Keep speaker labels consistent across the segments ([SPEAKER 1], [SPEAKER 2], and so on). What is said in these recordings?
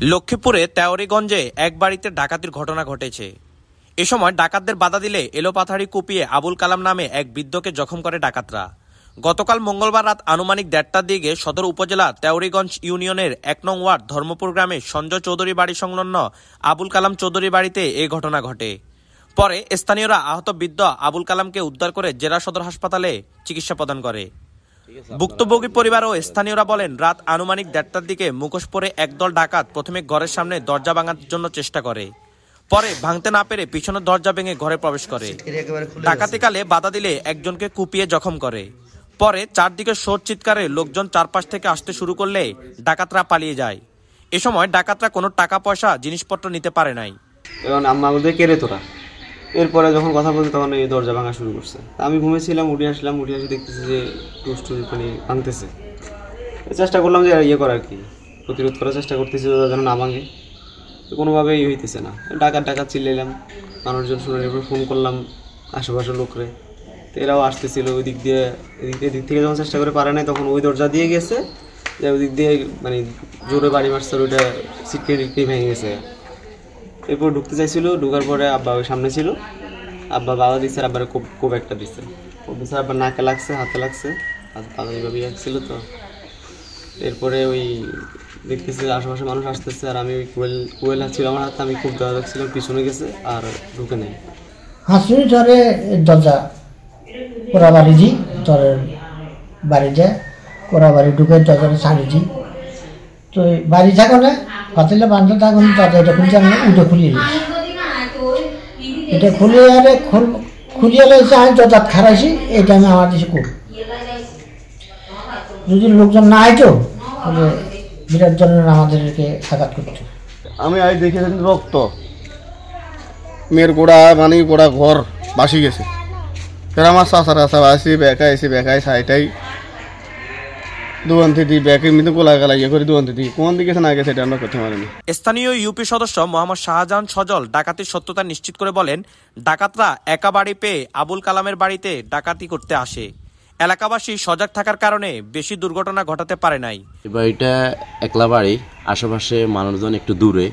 [SPEAKER 1] লক্ষ্মীপুরে তেওয়ারীগঞ্জে এক বাড়িতে ডাকাতির ঘটনা ঘটেছে। এ সময় ডাকাতদের বাধা দিলে এলোপাথাড়ি কুপিয়ে আবুল কালাম নামে এক বৃদ্ধকে জখম করে ডাকাতরা। গতকাল মঙ্গলবার রাত আনুমানিক ১:৩০টার দিকে সদর উপজেলা তেওয়ারীগঞ্জ ইউনিয়নের ১ নং ওয়ার্ড ধর্মপুর গ্রামে সঞ্জয় চৌধুরী বাড়ি সংলগ্ন আবুল কালাম চৌধুরী বাড়িতে এই ঘটনা ঘটে। পরে স্থানীয়রা আহত বৃদ্ধ আবুল কালামকে উদ্ধার করে জেলা সদর হাসপাতালে চিকিৎসা প্রদান করে। ভুক্তভোগী পরিবার ও স্থানীয়রা বলেন, রাত আনুমানিক ১:৩০টার দিকে মুখোশ পরে একদল ডাকাত প্রথমে ঘরের সামনে দরজা ভাঙার জন্য চেষ্টা করে, পরে ভাঙতে না পেরে পিছনের দরজা ভেঙে ঘরে প্রবেশ করে। ডাকাতিকালে বাধা দিলে একজনকে কুপিয়ে জখম করে। পরে চারদিকে সোর চিৎকারে লোকজন চারপাশ থেকে আসতে শুরু করলে ডাকাতরা পালিয়ে যায়। এ সময় ডাকাতরা কোনো টাকা পয়সা জিনিসপত্র নিতে পারে নাই।
[SPEAKER 2] এরপরে যখন কথা বলছি তখন এই দরজা ভাঙা শুরু করছে। আমি ঘুমেছিলাম, উঠে আসলাম, উঠে আসে দেখতেছি যে টুস মানে ভাঙতেছে। চেষ্টা করলাম যে করার কি, প্রতিরোধ করার চেষ্টা করতেছি যেন না ভাঙে, তো কোনোভাবেই হইতেছে না। ডাকাত চিল্লাইলাম, মানুষজন শুনে এরপর ফোন করলাম আশেপাশের লোকরে, তো এরাও আসতেছিল। ওই দিক থেকে যখন চেষ্টা করে পারে নাই তখন ওই দরজা দিয়ে গেছে, যে ওই দিক দিয়ে মানে জোরে বাড়ি মারছে, ওইটা সিটকে ভেঙে গেছে। এরপর ঢুকতে চাইছিল, ঢুকার পরে আব্বা ওই সামনে ছিল, আব্বা বাধা দিচ্ছে, আব্বার কোপ একটা দিচ্ছে, আব্বার নাকে লাগছে, হাতে লাগছে, বাধা এইভাবে ছিল। তো এরপরে ওই দেখতেছি আশেপাশে মানুষ আসতেছে, আর আমি ওই কোয়েল ছিল আমার হাতে, আমি খুব দেওয়া দেখছিলাম, পিছনে গেছে আর ঢুকে নেই।
[SPEAKER 3] হাসি ধরে দরজা কোরা বাড়িজি, ধরের বাড়ি যায় কোরা বাড়ি ঢুকে দরজাটা ছাড়িছি। তো বাড়ি থাকো না পাতিলে বান্ধব থাকুন, দরজাটা খুলছে, আমি উঠে খুলিয়ে দিই। এটা খুলিয়ে আরে খুলিয়ে লেগেছে, আমি দরজা খারাইছি। এটা আমি আমার দেশে খুব যদি লোকজন না আইতো তাহলে বিরাট জনের আমাদেরকে আঘাত করতো।
[SPEAKER 4] আমি আজ দেখেছি রক্ত, মেয়ের গোড়া ঘর বাসি গেছে। ফের আমার চাষারা সব আসি বেকায় সাইটাই দোকান থেকে ব্যাগের মধ্যে গোলা গালা করে দোকান থেকে কোন দিকে গেছে না গেছে এটা আমরা করতে পারিনি।
[SPEAKER 1] স্থানীয় ইউপি সদস্য মোহাম্মদ শাহজাহান সজল ডাকাতির সত্যতা নিশ্চিত করে বলেন, ডাকাতরা একা বাড়ি পেয়ে আবুল কালামের বাড়িতে ডাকাতি করতে আসে। এলাকাবাসী সজাগ থাকার কারণে বেশি দুর্ঘটনা ঘটাতে পারে নাই।
[SPEAKER 5] বাড়িটা একলা বাড়ি, আশেপাশে মানুষজন একটু দূরে,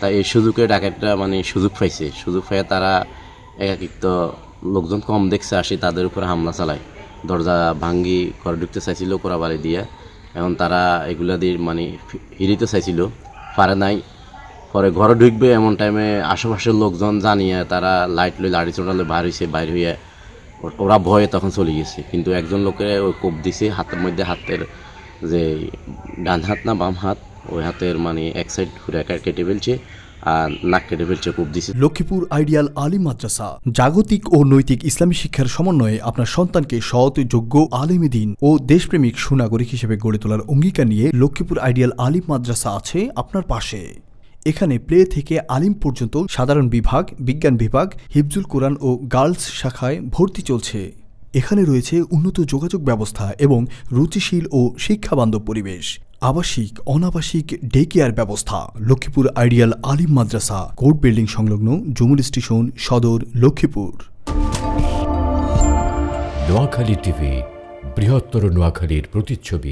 [SPEAKER 5] তাই এই সুযোগে ডাকাতরা সুযোগ পাইয়ে তারা একাকিত্ব লোকজন কম দেখছে আসি তাদের উপরে হামলা চালায়। দরজা ভাঙ্গি ঘরে ঢুকতে চাইছিল কোরা বাড়ি দিয়ে, এখন তারা এগুলা দিয়ে হিরিতে চাইছিল, পারে নাই। পরে ঘরে ঢুকবে এমন টাইমে আশেপাশের লোকজন জানিয়ে তারা লাইট লই লাড়ি চড়ালে বাইর হইয়া ওরা ভয়ে তখন চলে গেছে। কিন্তু একজন লোকে ওই কোপ দিছে হাতের মধ্যে, হাতের যে ডান হাত না বাম হাত, ওই হাতের এক সাইড ঘুরে কেটে ফেলছে আর নাক কেটে ফেলছে, কোপ দিছে।
[SPEAKER 6] লক্ষ্মীপুর আইডিয়াল আলিম মাদ্রাসা জাগতিক ও নৈতিক ইসলামী শিক্ষার সমন্বয়ে আপনার সন্তানকে সৎ, যোগ্য, আলেমে দ্বীন ও দেশপ্রেমিক সুনাগরিক হিসেবে গড়ে তোলার অঙ্গীকার নিয়ে লক্ষ্মীপুর আইডিয়াল আলিম মাদ্রাসা আছে আপনার পাশে। এখানে প্লে থেকে আলিম পর্যন্ত সাধারণ বিভাগ, বিজ্ঞান বিভাগ, হিফজুল কোরআন ও গার্লস শাখায় ভর্তি চলছে। এখানে রয়েছে উন্নত যোগাযোগ ব্যবস্থা এবং রুচিশীল ও শিক্ষাবান্ধব পরিবেশ, আবাসিক অনাবাসিক ডে কেয়ার ব্যবস্থা। লক্ষ্মীপুর আইডিয়াল আলিম মাদ্রাসা, কোর্ট বিল্ডিং সংলগ্ন, জমুল স্টেশন, সদর, লক্ষ্মীপুর।
[SPEAKER 7] নোয়াখালী টিভি, বৃহত্তর নোয়াখালীর প্রতিচ্ছবি।